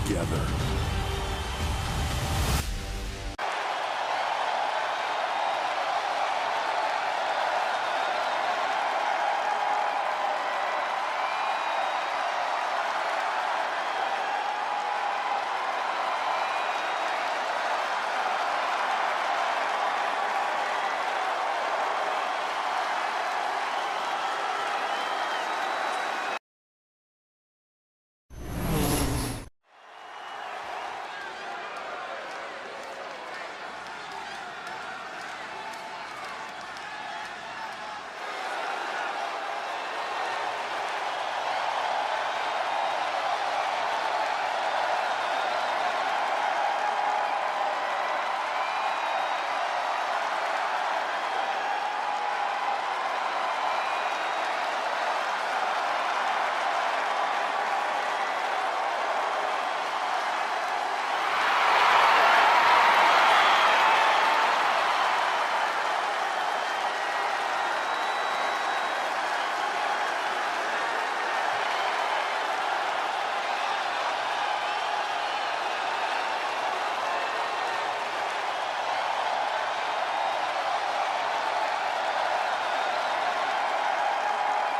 together.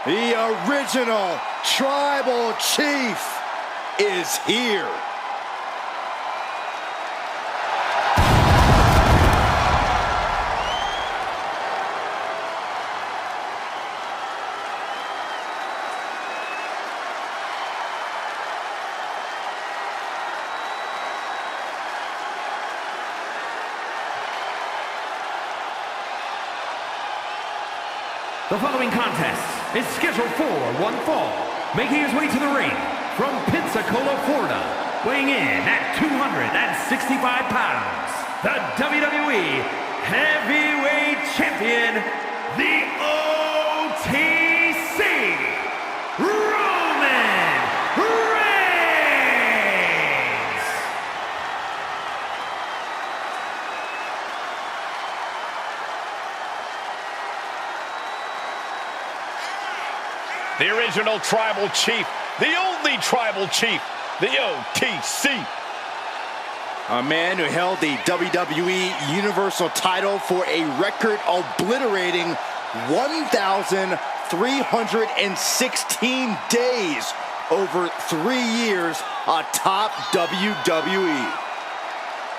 The original Tribal Chief is here. The following contest is scheduled for one fall, making his way to the ring from Pensacola, Florida, weighing in at 265 pounds, the WWE Heavyweight Champion, the OTC, Roman Reigns! The original Tribal Chief, the only Tribal Chief, the OTC. A man who held the WWE Universal title for a record-obliterating 1,316 days over 3 years atop WWE.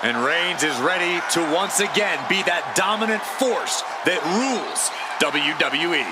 And Reigns is ready to once again be that dominant force that rules WWE.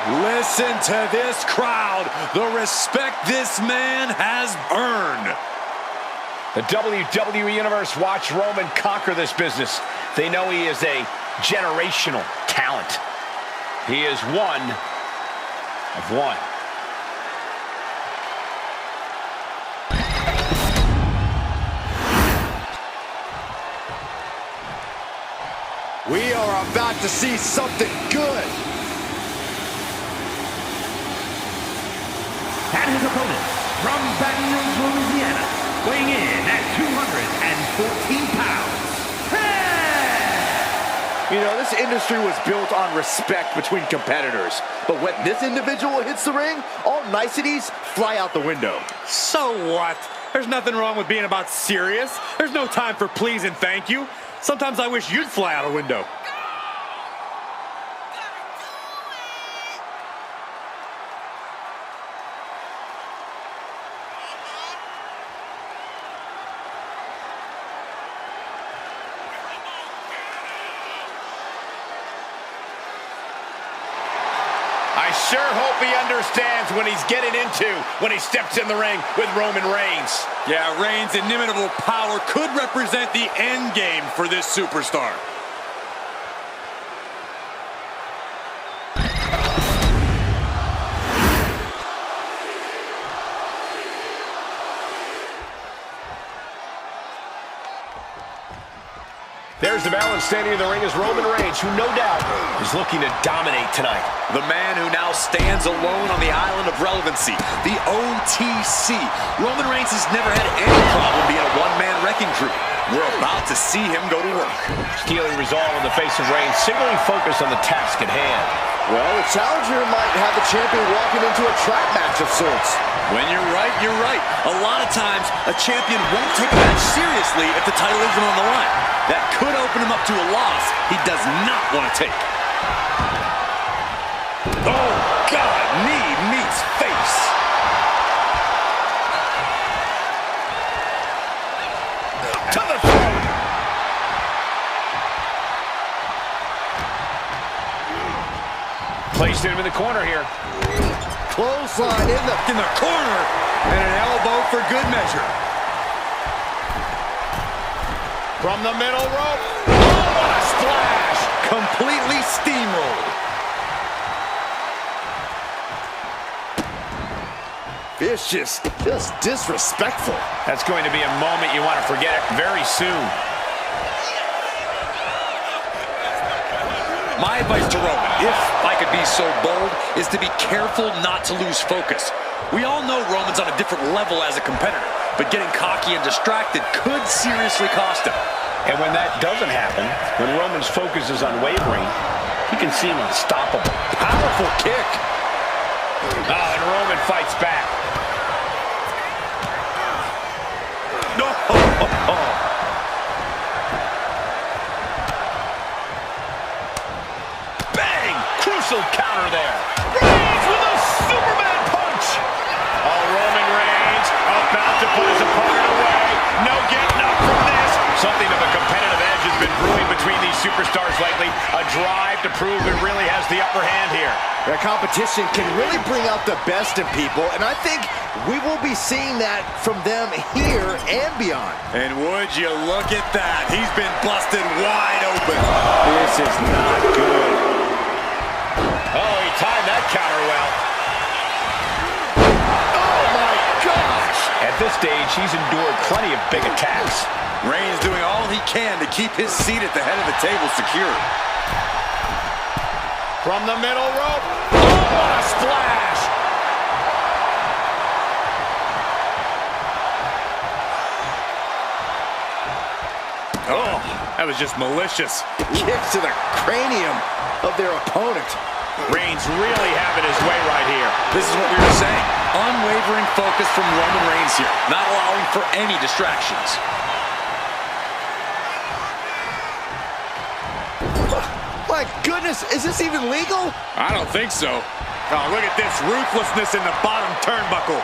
Listen to this crowd, the respect this man has earned. The WWE Universe watched Roman conquer this business. They know he is a generational talent. He is one of one. are about to see something good. And his opponent, from Baton Rouge, Louisiana, weighing in at 214 pounds, You know, this industry was built on respect between competitors. But when this individual hits the ring, all niceties fly out the window. So what? There's nothing wrong with being about serious. There's no time for please and thank you. Sometimes I wish you'd fly out a window. I sure hope he understands what he's getting into when he steps in the ring with Roman Reigns. Yeah, Reigns' inimitable power could represent the end game for this superstar. There's the balance standing in the ring is Roman Reigns, who no doubt is looking to dominate tonight. The man who now stands alone on the island of relevancy, the OTC. Roman Reigns has never had any problem being a one-man wrecking crew. We're about to see him go to work. Stealing resolve in the face of Reigns, signaling focus on the task at hand. Well, the challenger might have the champion walking into a trap match of sorts. When you're right, you're right. A lot of times, a champion won't take a match seriously if the title isn't on the line. That could open him up to a loss he does not want to take. Oh, God, knee meets face. To the throat. Placed him in the corner here. Clothesline In the corner, and an elbow for good measure. From the middle rope. Oh, what a splash. Completely steamrolled. Vicious, just disrespectful. That's going to be a moment you want to forget very soon. My advice to Roman, if I could be so bold, is to be careful not to lose focus. We all know Roman's on a different level as a competitor, but getting cocky and distracted could seriously cost him. And when that doesn't happen, when Roman's focus is unwavering, he can seem unstoppable. Powerful kick. Oh, and Roman fights back. No. Bang! Crucial counter there. Reigns with a Superman punch. Oh, Roman Reigns about to put his opponent away. No getting up from this. Something of a competitive edge has been brewing between these superstars lately. A drive to prove it really has the upper hand here. The competition can really bring out the best in people, and I think we will be seeing that from them here and beyond. And would you look at that? He's been busted wide open. This is not good. Oh, he timed that counter well. Oh, my gosh! At this stage, he's endured plenty of big attacks. Reigns doing all he can to keep his seat at the head of the table secure. From the middle rope. Oh, what a splash! Oh, that was just malicious. Kicks to the cranium of their opponent. Reigns really having his way right here. This is what we were saying. Unwavering focus from Roman Reigns here, not allowing for any distractions. My goodness, is this even legal? I don't think so. Oh, look at this ruthlessness in the bottom turnbuckle.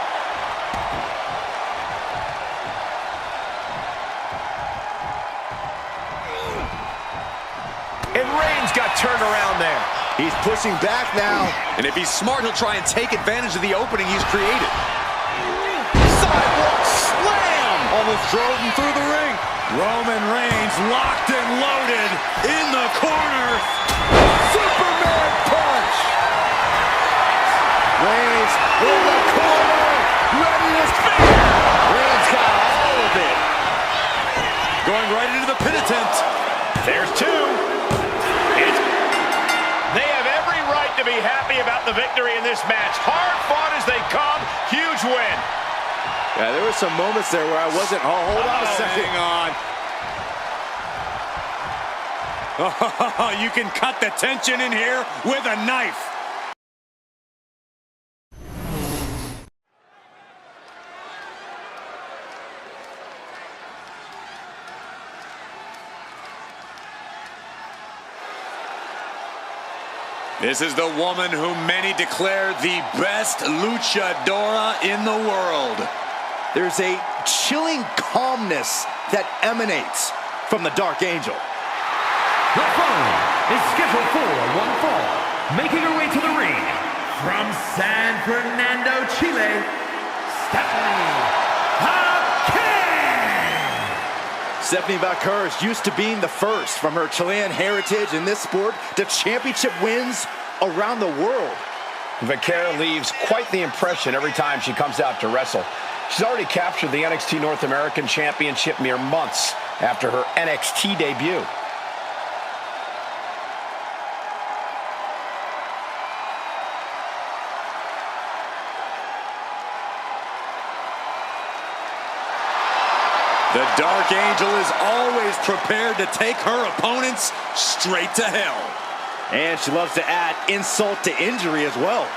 And Reigns got turned around there. He's pushing back now. And if he's smart, he'll try and take advantage of the opening he's created. Sidewalk slam! Almost drove him through the ring. Roman Reigns locked and loaded in the corner. Superman punch! Reigns in the corner, ready to spear! Reigns got all of it. Going right into the pin attempt. There's two. happy about the victory in this match. Hard fought as they come. Huge win. Yeah, there were some moments there where I wasn't. Oh, hold on a second. Hang on. Oh, you can cut the tension in here with a knife. This is the woman whom many declare the best luchadora in the world. There's a chilling calmness that emanates from the Dark Angel. The following is scheduled for one fall. Making her way to the ring from San Fernando, Chile, Stephanie Hawkins. Stephanie Vaquer is used to being the first from her Chilean heritage in this sport to championship wins around the world. Vaquer leaves quite the impression every time she comes out to wrestle. She's already captured the NXT North American Championship mere months after her NXT debut. The Dark Angel is always prepared to take her opponents straight to hell. And she loves to add insult to injury as well.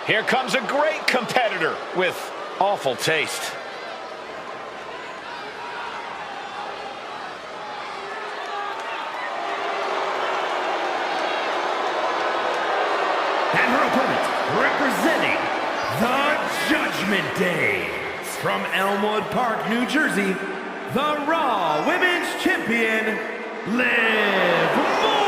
Here comes a great competitor with awful taste. And her opponent, representing the Judgment Day, from Elmwood Park, New Jersey, the Raw Women's Champion, Liv Morgan.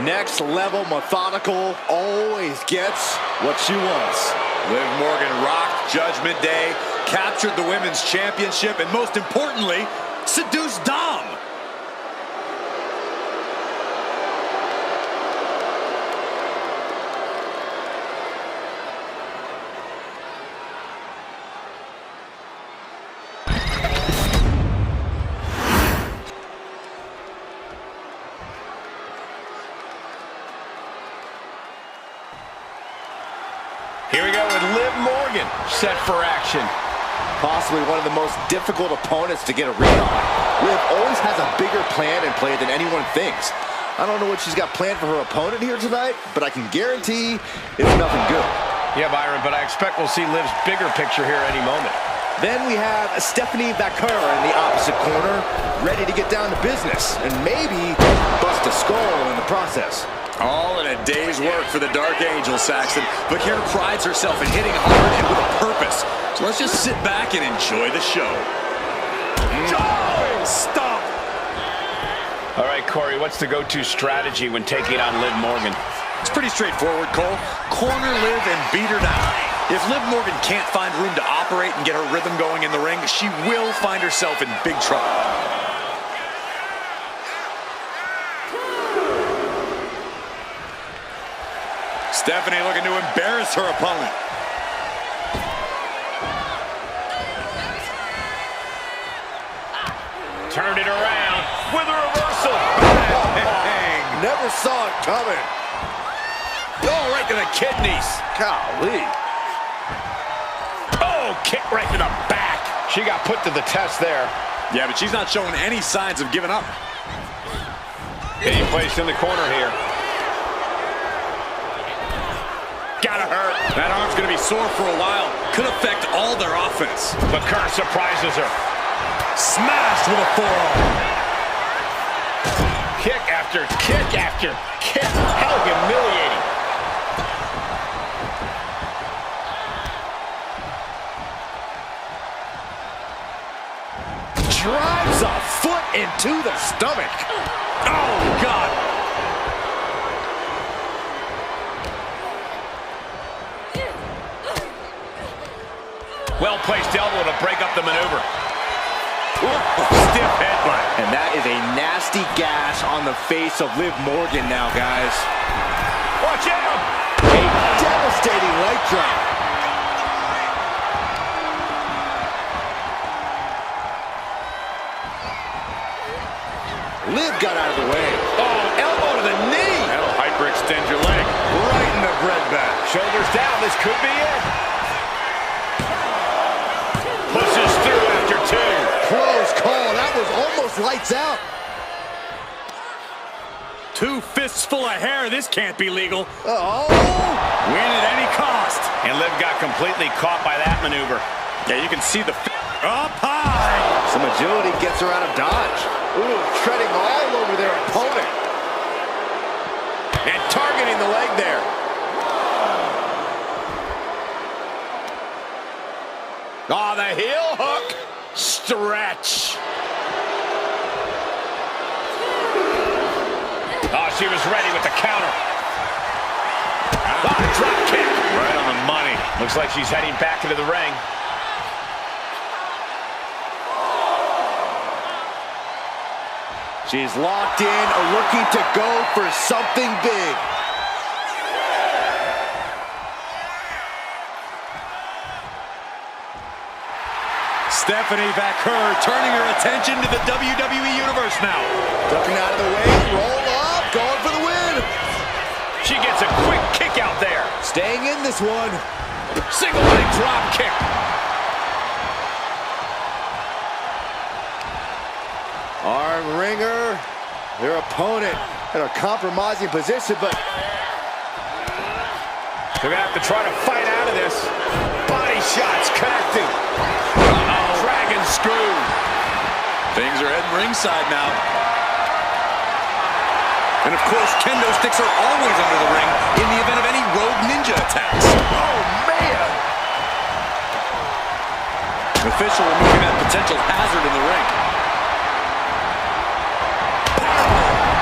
Next level methodical, always gets what she wants. Liv Morgan rocked Judgment Day, captured the Women's Championship, and most importantly, seduced Dom. Here we go with Liv Morgan, set for action. Possibly one of the most difficult opponents to get a read on. Liv always has a bigger plan in play than anyone thinks. I don't know what she's got planned for her opponent here tonight, but I can guarantee it's nothing good. Yeah, Byron, but I expect we'll see Liv's bigger picture here any moment. Then we have Stephanie Vaquer in the opposite corner, ready to get down to business and maybe bust a skull in the process. All in a day's work for the Dark Angel, Saxton. Vaquer prides herself in hitting hard and with a purpose. So let's just sit back and enjoy the show. Oh, stop! All right, Corey, what's the go-to strategy when taking on Liv Morgan? It's pretty straightforward, Cole. Corner Liv and beat her down. If Liv Morgan can't find room to operate and get her rhythm going in the ring, she will find herself in big trouble. Stephanie looking to embarrass her opponent. Turned it around with a reversal. Bang. Never saw it coming. Oh, right to the kidneys. Golly. Oh, kick right to the back. She got put to the test there. Yeah, but she's not showing any signs of giving up. Getting placed in the corner here. Gotta hurt. That arm's gonna be sore for a while. Could affect all their offense. Vaquer surprises her. Smashed with a forearm. Kick after kick after kick. How humiliating. Drives a foot into the stomach. Oh, God. Well-placed elbow to break up the maneuver. Stiff headbutt. And that is a nasty gash on the face of Liv Morgan now, guys. Watch out! A devastating leg drop. Liv got out of the way. Oh, elbow to the knee. That'll hyperextend your leg. Right in the breadbasket. Shoulders down. This could be it. Pushes through after two. Close call. That was almost lights out. 2 fists full of hair. This can't be legal. Oh! Win at any cost. And Liv got completely caught by that maneuver. Yeah, you can see the up high. Some agility gets her out of dodge. Ooh, treading all over their opponent. And targeting the leg there. Oh, the heel hook. Stretch. Oh, she was ready with the counter. Oh, drop kick. Right on the money. Looks like she's heading back into the ring. She's locked in, looking to go for something big. Stephanie Vaquer turning her attention to the WWE Universe now. Ducking out of the way, roll up, going for the win. She gets a quick kick out there. Staying in this one. Single leg drop kick. Arm wringer. Their opponent in a compromising position, but they're going to have to try to fight out of this. Body shots connecting. Dragon screw. Things are heading ringside now. And of course, kendo sticks are always under the ring in the event of any Rogue Ninja attacks. Oh, man. An official removing that potential hazard in the ring.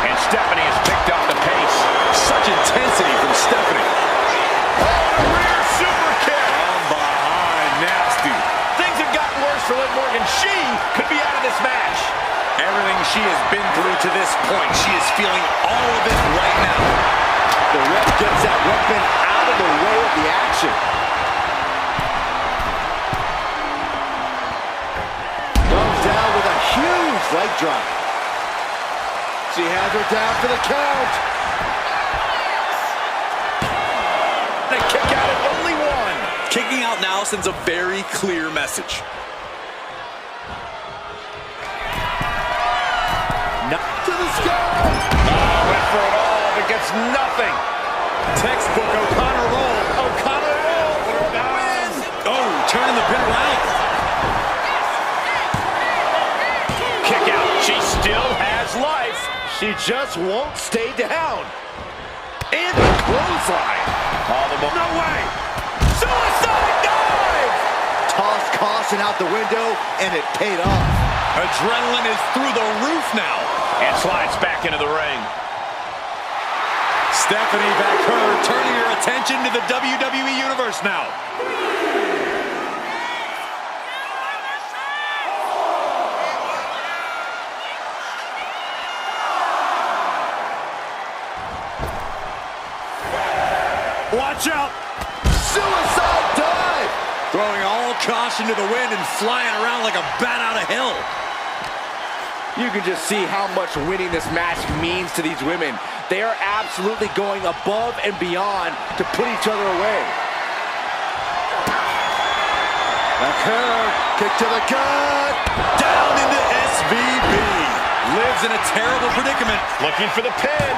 And Stephanie has picked up the pace. Such intensity from Stephanie. Oh, the rear super kick. From behind, nasty. Things have gotten worse for Liv Morgan. She could be out of this match. Everything she has been through to this point, she is feeling all of it right now. the ref gets that weapon out of the way of the action. Comes down with a huge leg drop. She has her down for the count. They kick out at only one. Kicking out now sends a very clear message. To the sky. Oh, went for it all, but gets nothing. Textbook O'Connor roll. O'Connor roll for the win. Oh, turning the pin around. Kick out. She still has life. She just won't stay down. And the clothesline. All the No way. suicide dive. Tossed caution out the window, and it paid off. Adrenaline is through the roof now. And slides back into the ring. Stephanie Vaquer turning her attention to the WWE Universe now. Watch out! Suicide dive. Throwing all caution to the wind and flying around like a bat out of hell. You can just see how much winning this match means to these women. They are absolutely going above and beyond to put each other away. Vaquer, kick to the gut. Down into SVB. Lives in a terrible predicament. Looking for the pin.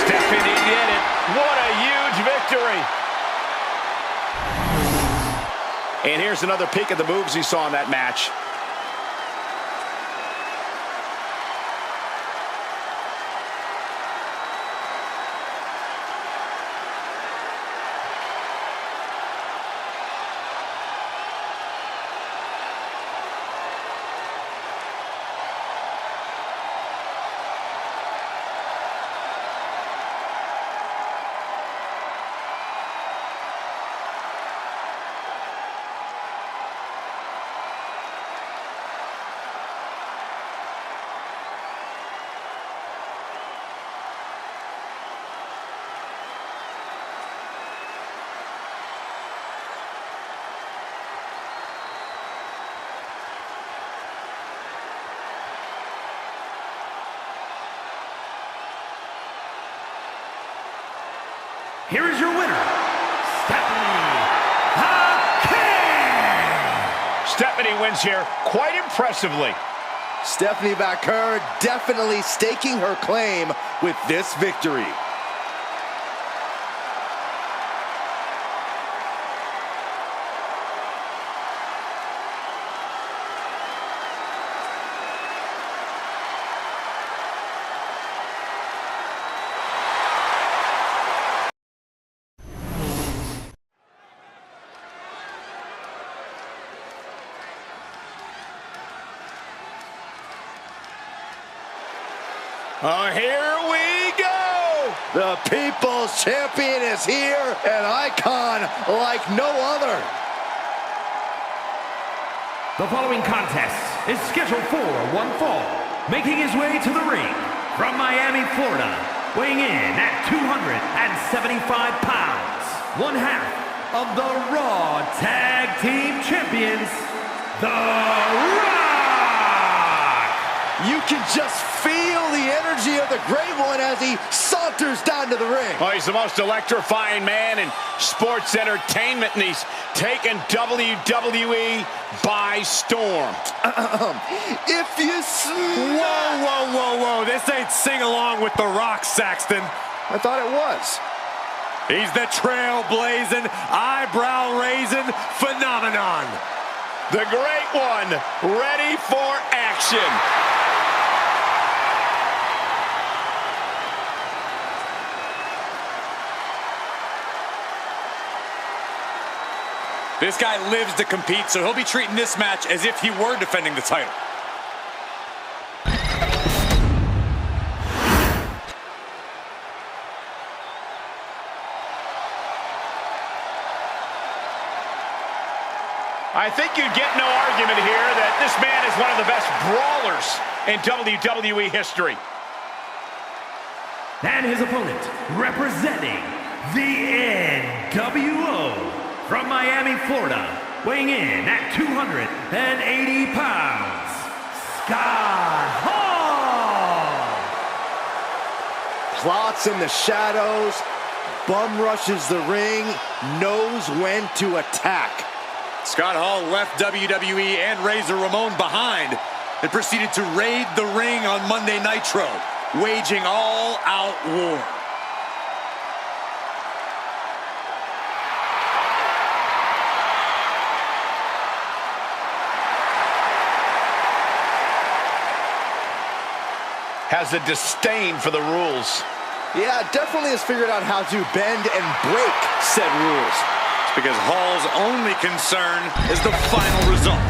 Stephanie did it. What a huge victory. And here's another peek at the moves you saw in that match. here is your winner, Stephanie Hackett. Stephanie wins here quite impressively. Stephanie Vaquer definitely staking her claim with this victory. Oh, here we go! The People's Champion is here, an icon like no other. The following contest is scheduled for one fall. Making his way to the ring from Miami, Florida, weighing in at 275 pounds, one half of the Raw Tag Team Champions, The Rock! You can just feel the energy of the Great One as he saunters down to the ring. Oh, he's the most electrifying man in sports entertainment, and he's taken WWE by storm. If you smell... Whoa. This ain't sing-along with The Rock, Saxton. I thought it was. He's the trailblazing, eyebrow-raising phenomenon. The Great One, ready for action. This guy lives to compete, so he'll be treating this match as if he were defending the title. I think you'd get no argument here that this man is one of the best brawlers in WWE history. And his opponent, representing the NWO from Miami, Florida, weighing in at 280 pounds, Scott Hall. Plots in the shadows, bum rushes the ring, knows when to attack. Scott Hall left WWE and Razor Ramon behind and proceeded to raid the ring on Monday Nitro, waging all-out war. Has a disdain for the rules. Yeah, definitely has figured out how to bend and break said rules. It's because Hall's only concern is the final result.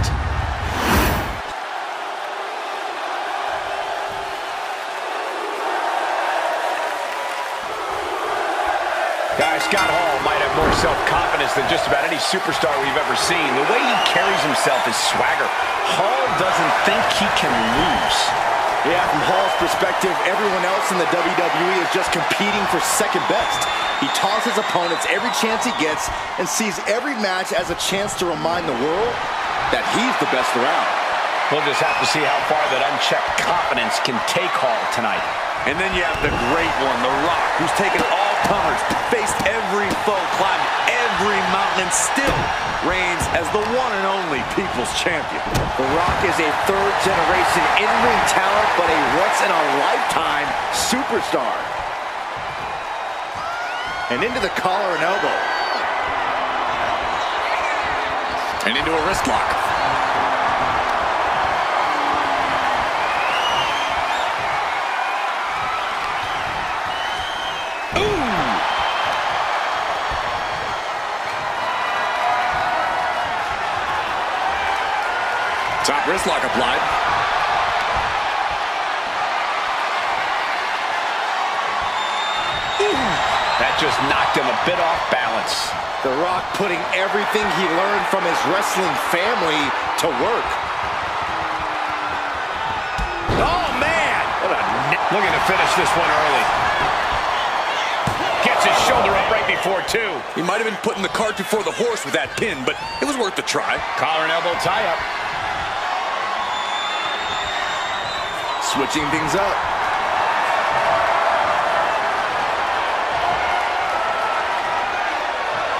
Guys, Scott Hall might have more self-confidence than just about any superstar we've ever seen. The way he carries himself is swagger. Hall doesn't think he can lose. Yeah, from Hall's perspective, everyone else in the WWE is just competing for second best. He tosses opponents every chance he gets and sees every match as a chance to remind the world that he's the best around. We'll just have to see how far that unchecked confidence can take Hall tonight. And then you have the Great One, The Rock, who's taken all comers, faced every foe, climbed every mountain, and still reigns as the one and only People's Champion. The Rock is a third-generation in-ring talent, but a once-in-a-lifetime superstar. And into the collar and elbow. And into a wrist lock. Top wrist lock applied. That just knocked him a bit off balance. The Rock putting everything he learned from his wrestling family to work. Oh, man! Looking to finish this one early. Gets his shoulder up right before two. He might have been putting the cart before the horse with that pin, but it was worth a try. Collar and elbow tie-up. Switching things up.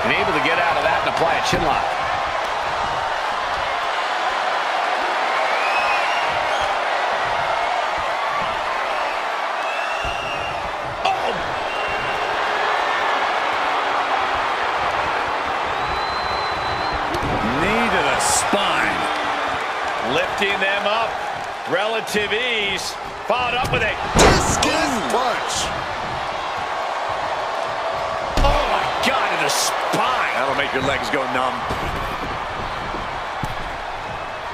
And able to get out of that and apply a chin lock. Knee to the spine. Lifting them up. Relative ease. Followed up with a discus punch. Oh my God, to the spine. That'll make your legs go numb.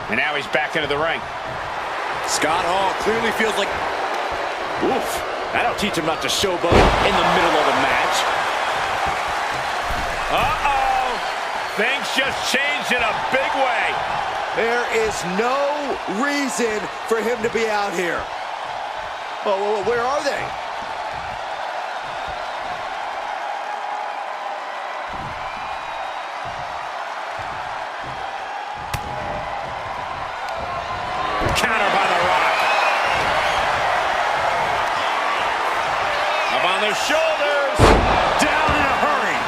And now he's back into the ring. Scott Hall clearly feels like... Oof. That'll teach him not to showboat in the middle of the match. Uh-oh. Things just changed in a big way. There is no reason for him to be out here. Oh, where are they? Counter by The Rock. Up on their shoulders. Down in a hurry.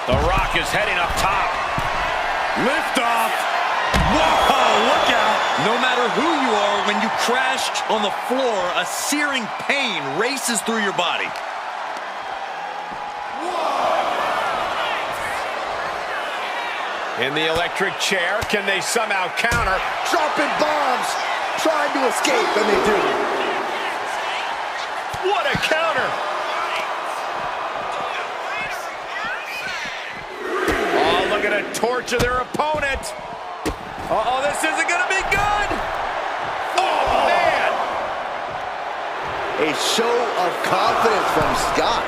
The Rock is heading up top. Lift off. Whoa, look out. No matter who you are, when you crash on the floor, a searing pain races through your body. In the electric chair, can they somehow counter? Dropping bombs, trying to escape, and they do. What a counter! Oh, look at a torch of their opponent. Uh-oh, this isn't gonna be good! Oh, man! A show of confidence from Scott.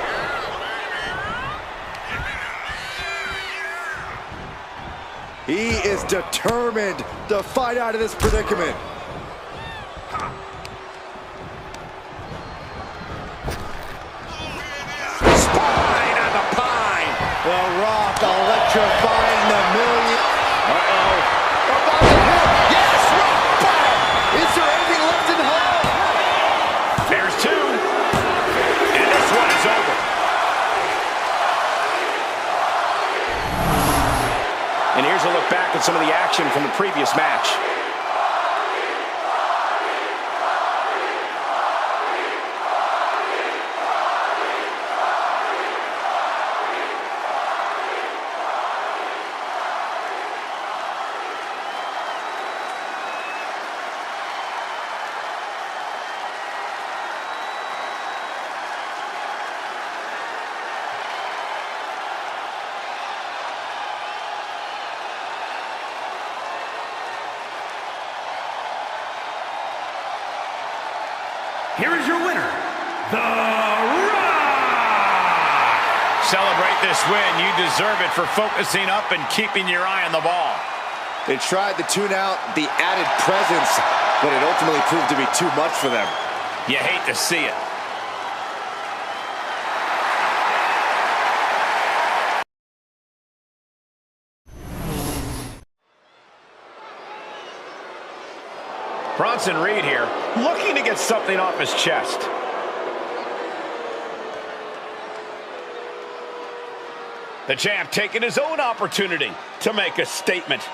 He is determined to fight out of this predicament. Spine on the pine. The Rock electrifying the million. Uh-oh. About to hit. Yes, Rock bottom. Is there anything left in Hall? There's two. And this one is over. And here's a look back at some of the action from the previous match. Here is your winner, The Rock! Celebrate this win. You deserve it for focusing up and keeping your eye on the ball. They tried to tune out the added presence, but it ultimately proved to be too much for them. You hate to see it. Bronson Reed here, looking to get something off his chest. The champ taking his own opportunity to make a statement.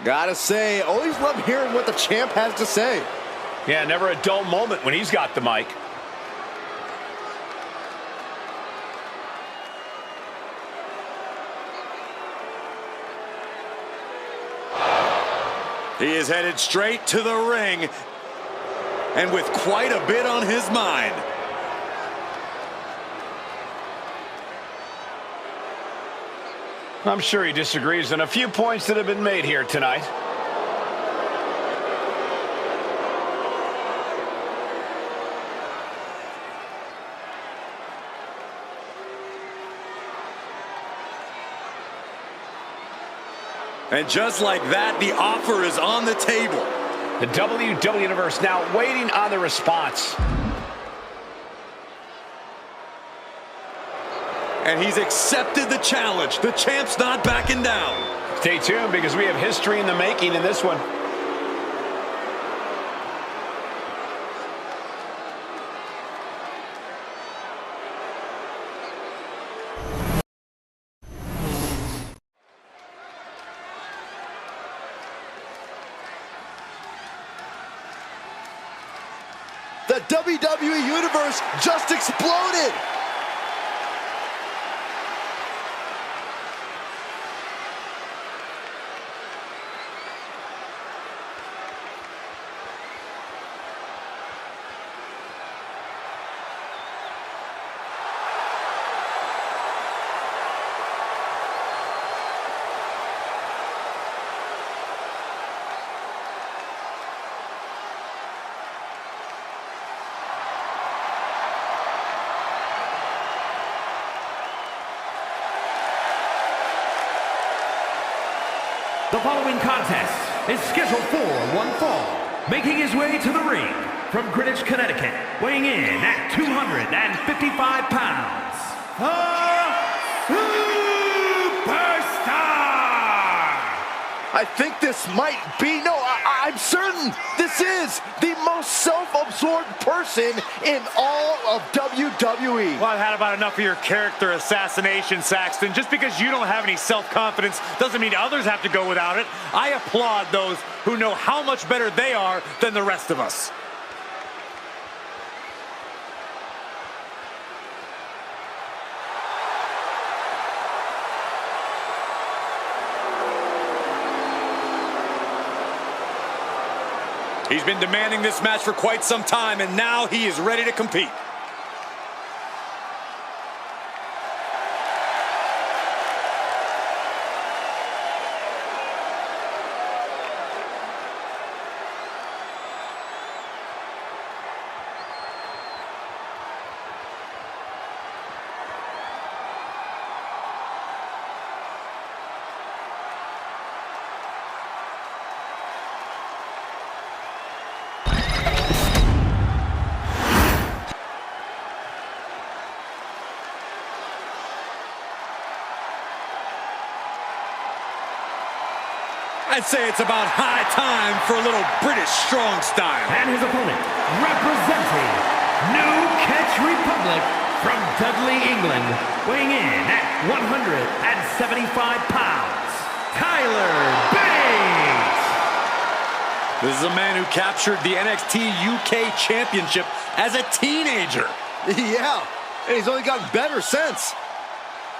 Gotta say, always love hearing what the champ has to say. Yeah, never a dull moment when he's got the mic. He is headed straight to the ring, and with quite a bit on his mind. I'm sure he disagrees on a few points that have been made here tonight. And just like that, the offer is on the table. The WWE Universe now waiting on the response. And he's accepted the challenge. The champ's not backing down. Stay tuned because we have history in the making in this one. The WWE Universe just exploded! The following contest is scheduled for one fall. Making his way to the ring from Greenwich, Connecticut, weighing in at 255 pounds, the Superstar! I think this might be, no, I'm certain this is the most self-absorbed person in all of WWE. Well, I've had about enough of your character assassination, Saxton. Just because you don't have any self-confidence doesn't mean others have to go without it. I applaud those who know how much better they are than the rest of us. He's been demanding this match for quite some time, and now he is ready to compete. I'd say it's about high time for a little British strong style. And his opponent, representing New Catch Republic from Dudley, England, weighing in at 175 pounds, Tyler Bate! This is a man who captured the NXT UK Championship as a teenager. Yeah, and he's only gotten better since.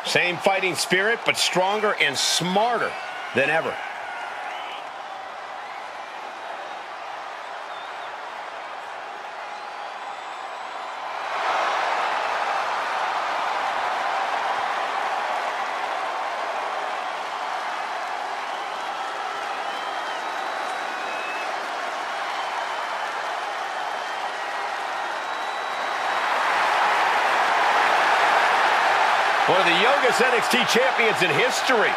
Same fighting spirit, but stronger and smarter than ever. One of the youngest NXT champions in history.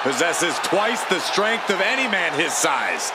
Possesses twice the strength of any man his size.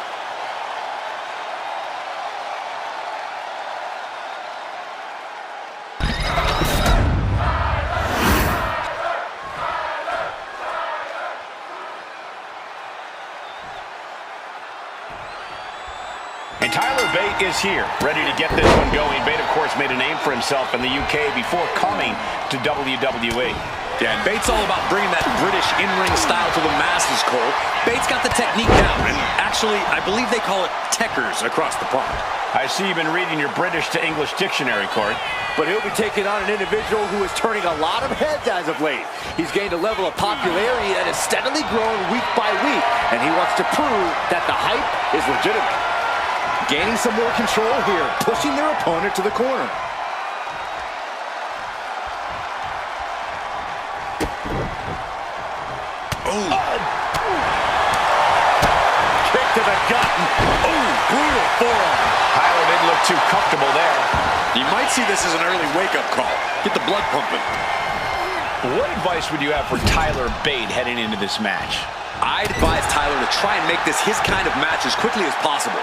And Tyler Bate is here, ready to get this one going. Bate, of course, made a name for himself in the UK before coming to WWE. Yeah, and Bates all about bringing that British in-ring style to the masses, Cole. Bates got the technique down, and actually, I believe they call it techers across the pond. I see you've been reading your British to English dictionary, Corey. But he'll be taking on an individual who is turning a lot of heads as of late. He's gained a level of popularity that is steadily growing week by week, and he wants to prove that the hype is legitimate. Gaining some more control here, pushing their opponent to the corner. Kick to the gut. Brutal forearm. Tyler didn't look too comfortable there. You might see this as an early wake-up call. Get the blood pumping. What advice would you have for Tyler Bate heading into this match? I'd advise Tyler to try and make this his kind of match as quickly as possible.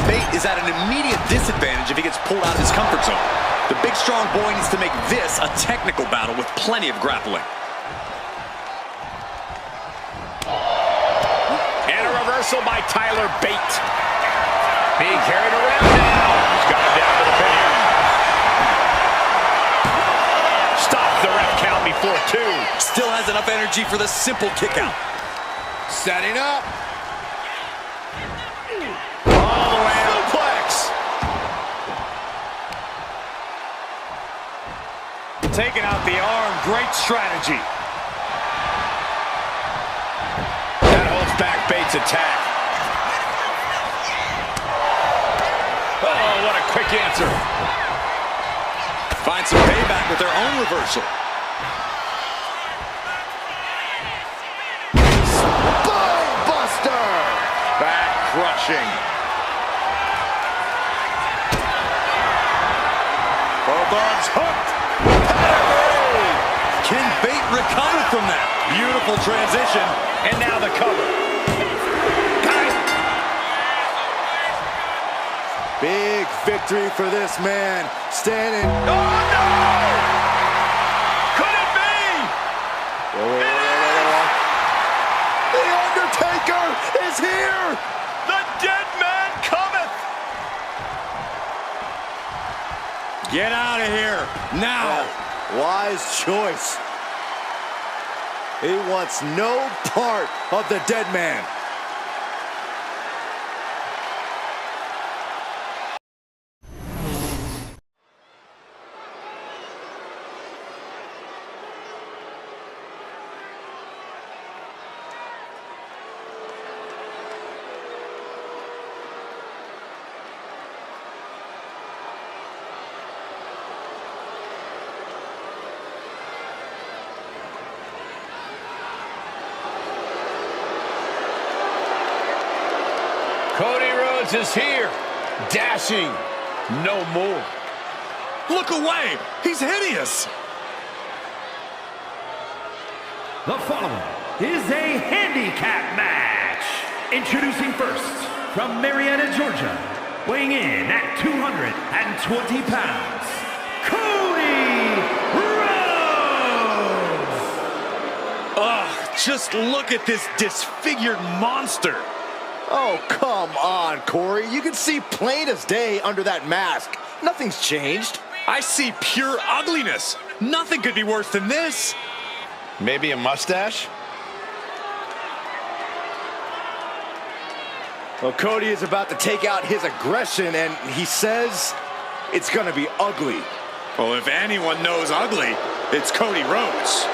Bate is at an immediate disadvantage if he gets pulled out of his comfort zone. The big, strong boy needs to make this a technical battle with plenty of grappling. And a reversal by Tyler Bate. Being carried around now. He's got him down to the pin. Stop the ref count before 2. Still has enough energy for the simple kick out. Setting up. All the way suplex. taking out the arm. Great strategy. That holds back Bates' attack. Oh, what a quick answer. Find some payback with their own reversal. Bone buster! Back crushing. Both arms hooked. Pedigree! Can Bate recover from that? Beautiful transition. And now the cover. Big victory for this man. Standing. Oh, no! Could it be? The Undertaker is here! The dead man cometh! Get out of here now. Wise choice. He wants no part of the dead man. Cody Rhodes is here. Dashing no more. Look away! He's hideous! The following is a handicap match. Introducing first, from Marietta, Georgia, weighing in at 220 pounds, Cody Rhodes! Ugh, just look at this disfigured monster. Oh, come on, Corey. You can see plain as day under that mask. Nothing's changed. I see pure ugliness. Nothing could be worse than this. Maybe a mustache? Well, Cody is about to take out his aggression, and he says it's gonna be ugly. Well, if anyone knows ugly, it's Cody Rhodes.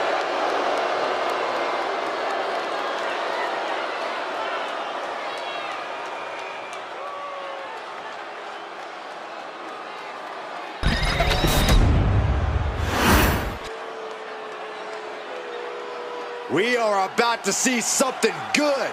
We are about to see something good.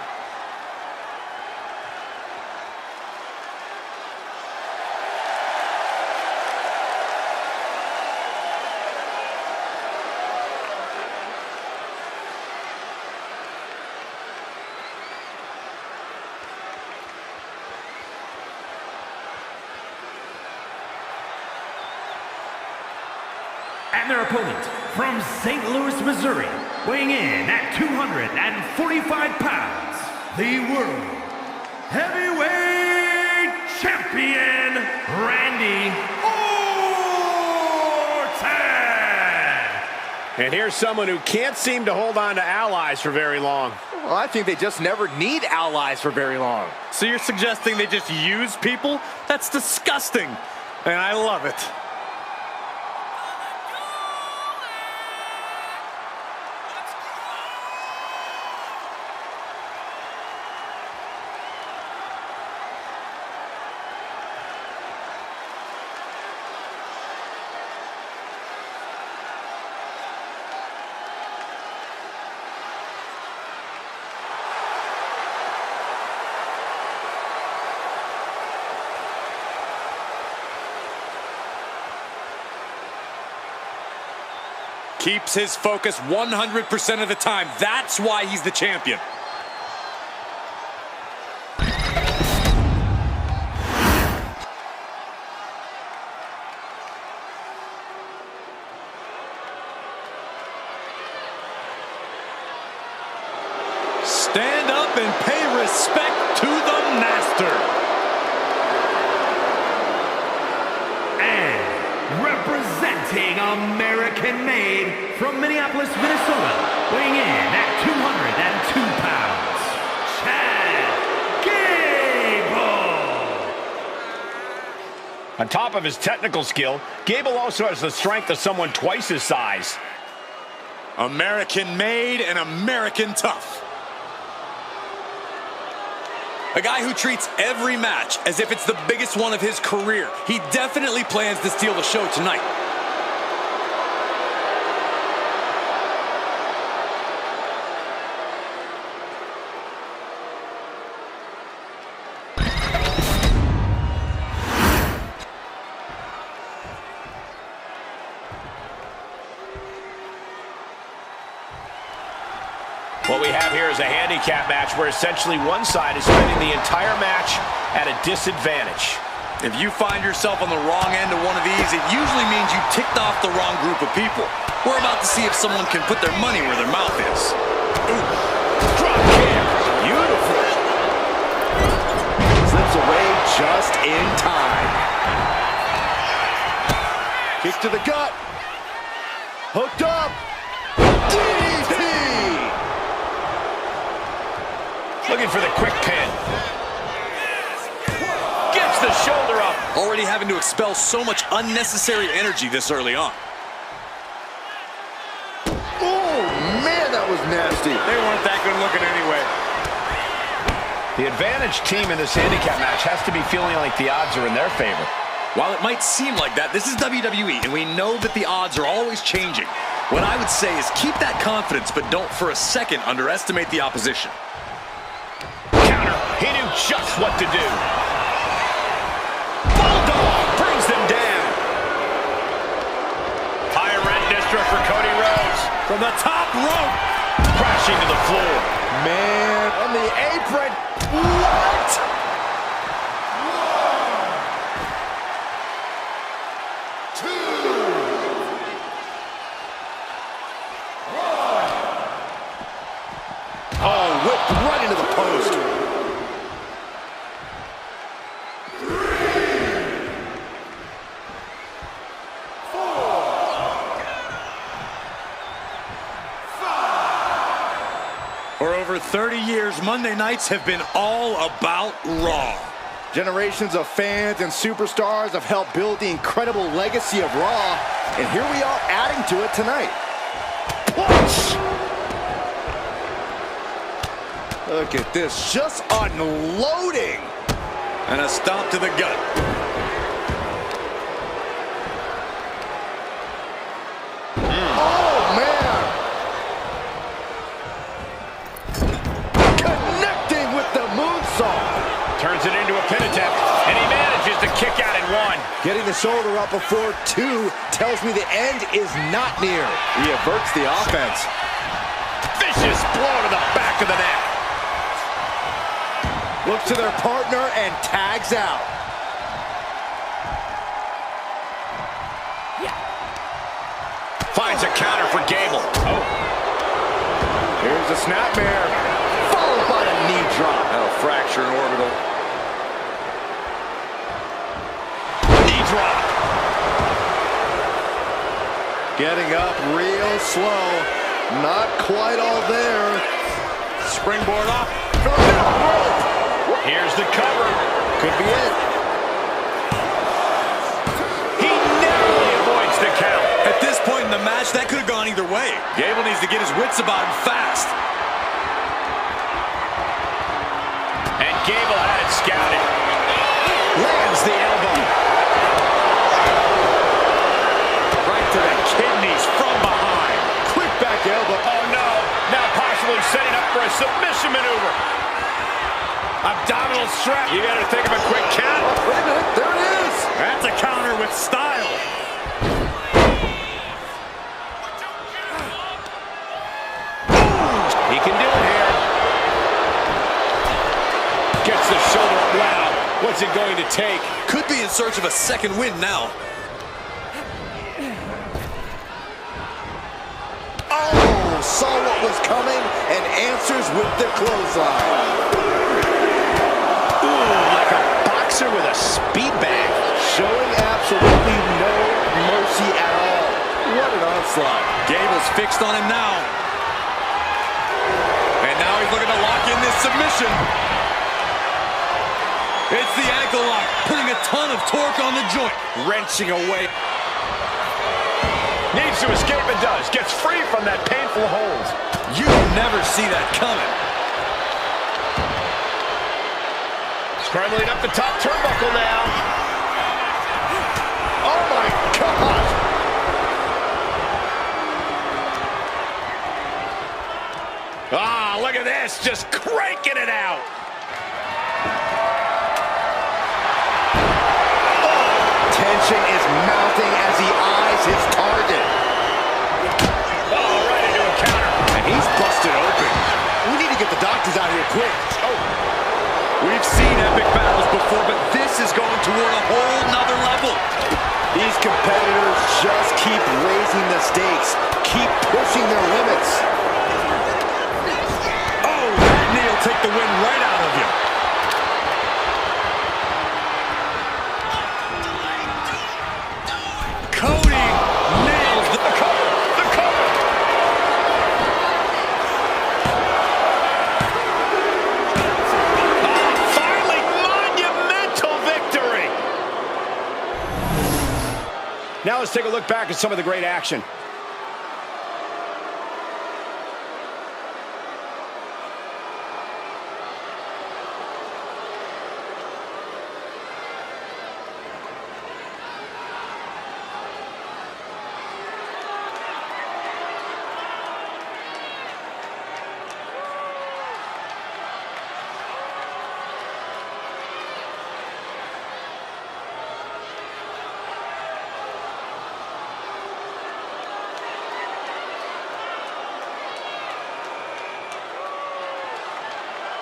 And their opponent, from St. Louis, Missouri, weighing in at 245 pounds, the World Heavyweight Champion, Randy Orton! And here's someone who can't seem to hold on to allies for very long. Well, I think they just never need allies for very long. So you're suggesting they just use people? That's disgusting. And I love it. Keeps his focus 100% of the time. That's why he's the champion. Stand up and pay respect to the master. Representing American-made from Minneapolis, Minnesota, weighing in at 202 pounds, Chad Gable. On top of his technical skill, Gable also has the strength of someone twice his size. American made and American tough. A guy who treats every match as if it's the biggest one of his career. He definitely plans to steal the show tonight. What we have here is a handicap match where essentially one side is spending the entire match at a disadvantage. If you find yourself on the wrong end of one of these, it usually means you ticked off the wrong group of people. We're about to see if someone can put their money where their mouth is. Ooh. Drop kick. Beautiful. Slips away just in time. Kick to the gut. Hooked up. DDT. Looking for the quick pin. Gets the shoulder up. Already having to expel so much unnecessary energy this early on. Oh, man, that was nasty. They weren't that good looking anyway. The advantage team in this handicap match has to be feeling like the odds are in their favor. While it might seem like that, this is WWE, and we know that the odds are always changing. What I would say is keep that confidence, but don't for a second underestimate the opposition. He knew just what to do. Bulldog brings them down. Tyrant Distra for Cody Rhodes. From the top rope. Crashing to the floor. Man, on the apron. What? Oh, whipped right into the post. For over 30 years, Monday nights have been all about Raw. Generations of fans and superstars have helped build the incredible legacy of Raw, and here we are adding to it tonight. Punch! Look at this, just unloading. And a stomp to the gut. Oh, man! Connecting with the moonsault. Turns it into a pin attempt, and he manages to kick out in one. Getting the shoulder up before two tells me the end is not near. He averts the offense. Vicious blow to the back of the neck. Looks to their partner and tags out. Finds a counter for Gable. Oh. Here's a snapmare, followed by a knee drop. That'll fracture an orbital. Knee drop. Getting up real slow. Not quite all there. Springboard up. Here's the cover. Could be it. He narrowly avoids the count. At this point in the match, that could have gone either way. Gable needs to get his wits about him fast. And Gable had it scouted. Lands the elbow. Right to the kidneys from behind. Quick back elbow. Oh no, now possibly setting up for a submission maneuver. Abdominal strap. You gotta think of a quick count. Wait a minute, there it is. That's a counter with style. He can do it here. Gets the shoulder up. Wow, what's it going to take? Could be in search of a second win now. Oh, saw what was coming and answers with the clothesline. Like a boxer with a speed bag. Showing absolutely no mercy at all. What an onslaught. Gable's fixed on him now. And now he's looking to lock in this submission. It's the ankle lock, putting a ton of torque on the joint. Wrenching away. Needs to escape and does. Gets free from that painful hold. You never see that coming. Scrambling up the top turnbuckle now. Oh my God! Ah, look at this, just cranking it out. Tension is mounting as he eyes his target. Oh, right into a counter. And he's busted open. We need to get the doctors out here quick. Oh. We've seen epic battles before, but this is going toward a whole nother level. These competitors just keep raising the stakes, keep pushing their limits. Oh, that knee will take the wind right out of you. Cody nails the cover. The cover. Finally, monumental victory. Now let's take a look back at some of the great action.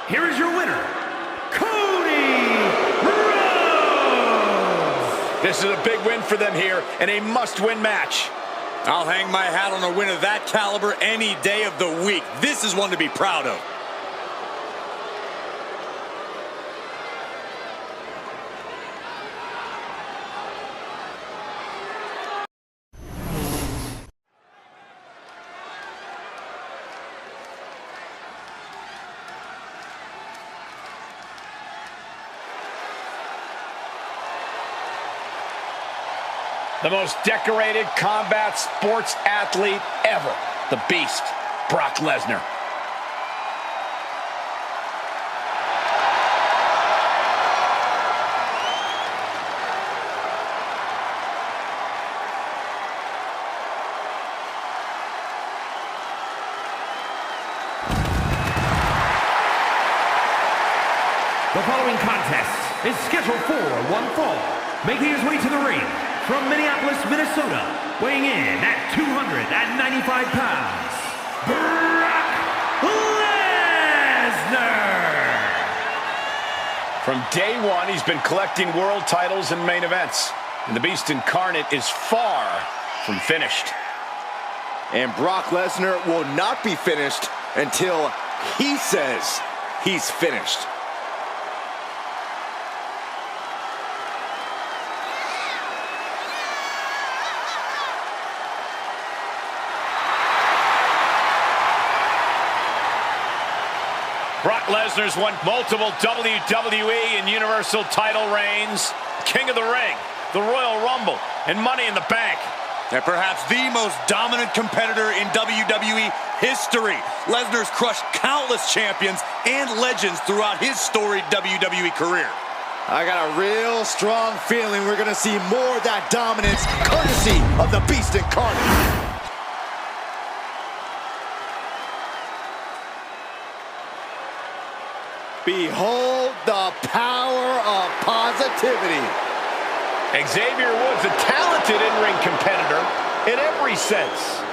Here is your winner, Cody Rhodes! This is a big win for them here and a must-win match. I'll hang my hat on a win of that caliber any day of the week. This is one to be proud of. The most decorated combat sports athlete ever. The Beast, Brock Lesnar. The following contest is scheduled for one fall, making his way to the ring from Minneapolis, Minnesota, weighing in at 295 pounds, Brock Lesnar! From day one, he's been collecting world titles and main events. And the Beast Incarnate is far from finished. And Brock Lesnar will not be finished until he says he's finished. Brock Lesnar's won multiple WWE and Universal title reigns, King of the Ring, the Royal Rumble, and Money in the Bank. And perhaps the most dominant competitor in WWE history. Lesnar's crushed countless champions and legends throughout his storied WWE career. I got a real strong feeling we're going to see more of that dominance courtesy of the Beast Incarnate. Behold the power of positivity. Xavier Woods, a talented in-ring competitor in every sense.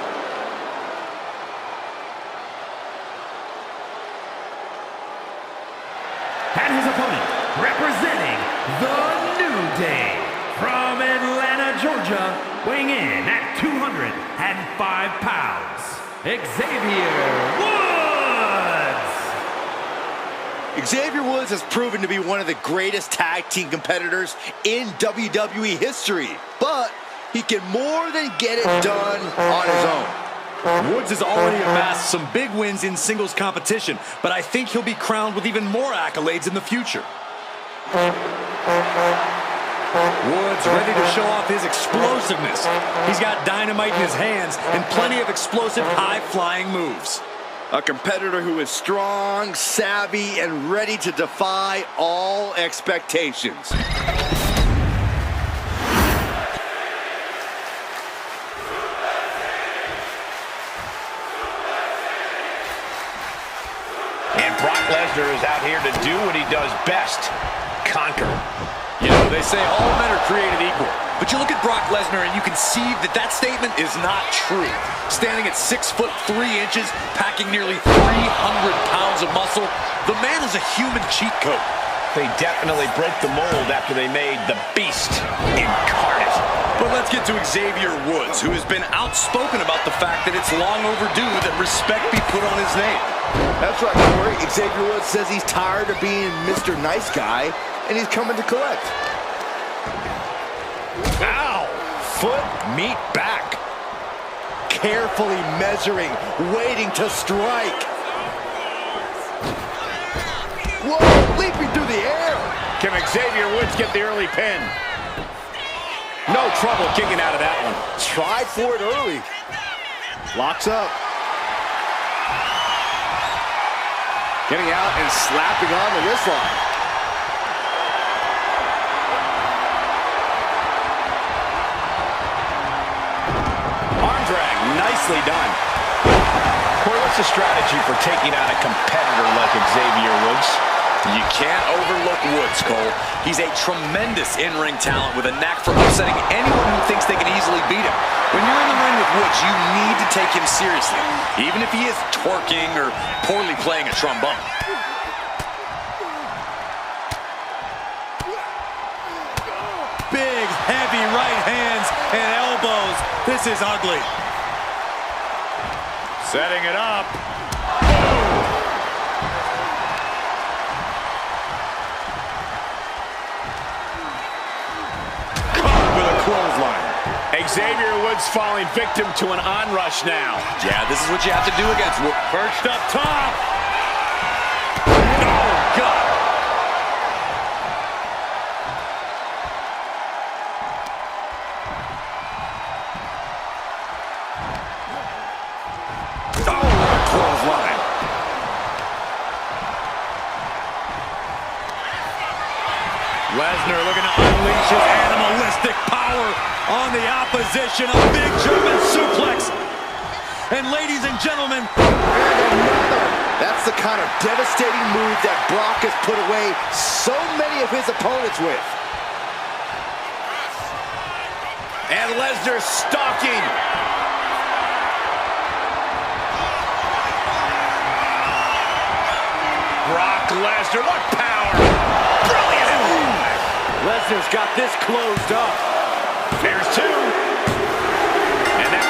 And his opponent, representing the New Day, from Atlanta, Georgia, weighing in at 205 pounds, Xavier Woods! Xavier Woods has proven to be one of the greatest tag team competitors in WWE history, but he can more than get it done on his own. Woods has already amassed some big wins in singles competition, but I think he'll be crowned with even more accolades in the future. Woods ready to show off his explosiveness. He's got dynamite in his hands and plenty of explosive high-flying moves. A competitor who is strong, savvy, and ready to defy all expectations. And Brock Lesnar is out here to do what he does best, conquer. You know, they say all men are created equal. But you look at Brock Lesnar and you can see that that statement is not true. Standing at 6'3", packing nearly 300 pounds of muscle, the man is a human cheat code. They definitely broke the mold after they made the Beast incarnate. But let's get to Xavier Woods, who has been outspoken about the fact that it's long overdue that respect be put on his name. That's right, Corey. Xavier Woods says he's tired of being Mr. Nice Guy, and he's coming to collect. Ow! Foot, meet back. Carefully measuring, waiting to strike. Whoa, leaping through the air. Can Xavier Woods get the early pin? No trouble kicking out of that one. Tried for it early. Locks up. Getting out and slapping on the wrist line. Arm drag, nicely done. Corey, what's the strategy for taking out a competitor like Xavier Woods? You can't overlook Woods, Cole. He's a tremendous in-ring talent with a knack for upsetting anyone who thinks they can easily beat him. When you're in the ring with Woods, you need to take him seriously, even if he is twerking or poorly playing a trombone. Big, heavy right hands and elbows. This is ugly. Setting it up. Clothesline. Xavier Woods falling victim to an onrush now. Yeah, this is what you have to do against Woods. Perched up top. Oh, God. Oh, clothesline. Lesnar looking to unleash his animalistic power on the opposition. A big German suplex. And ladies and gentlemen, that's the kind of devastating move that Brock has put away so many of his opponents with. And Lesnar stalking. Brock Lesnar, what power! Brilliant! Lesnar's got this closed up. There's two. And that...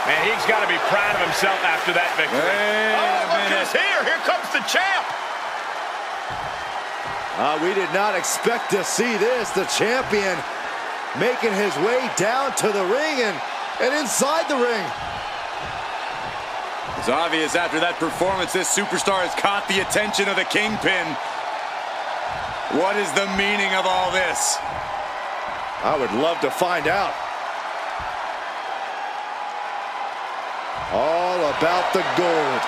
Man, he's got to be proud of himself after that victory. Look who's here. Here comes the champ. We did not expect to see this. The champion making his way down to the ring and inside the ring. It's obvious after that performance, this superstar has caught the attention of the Kingpin. What is the meaning of all this? I would love to find out. All about the gold.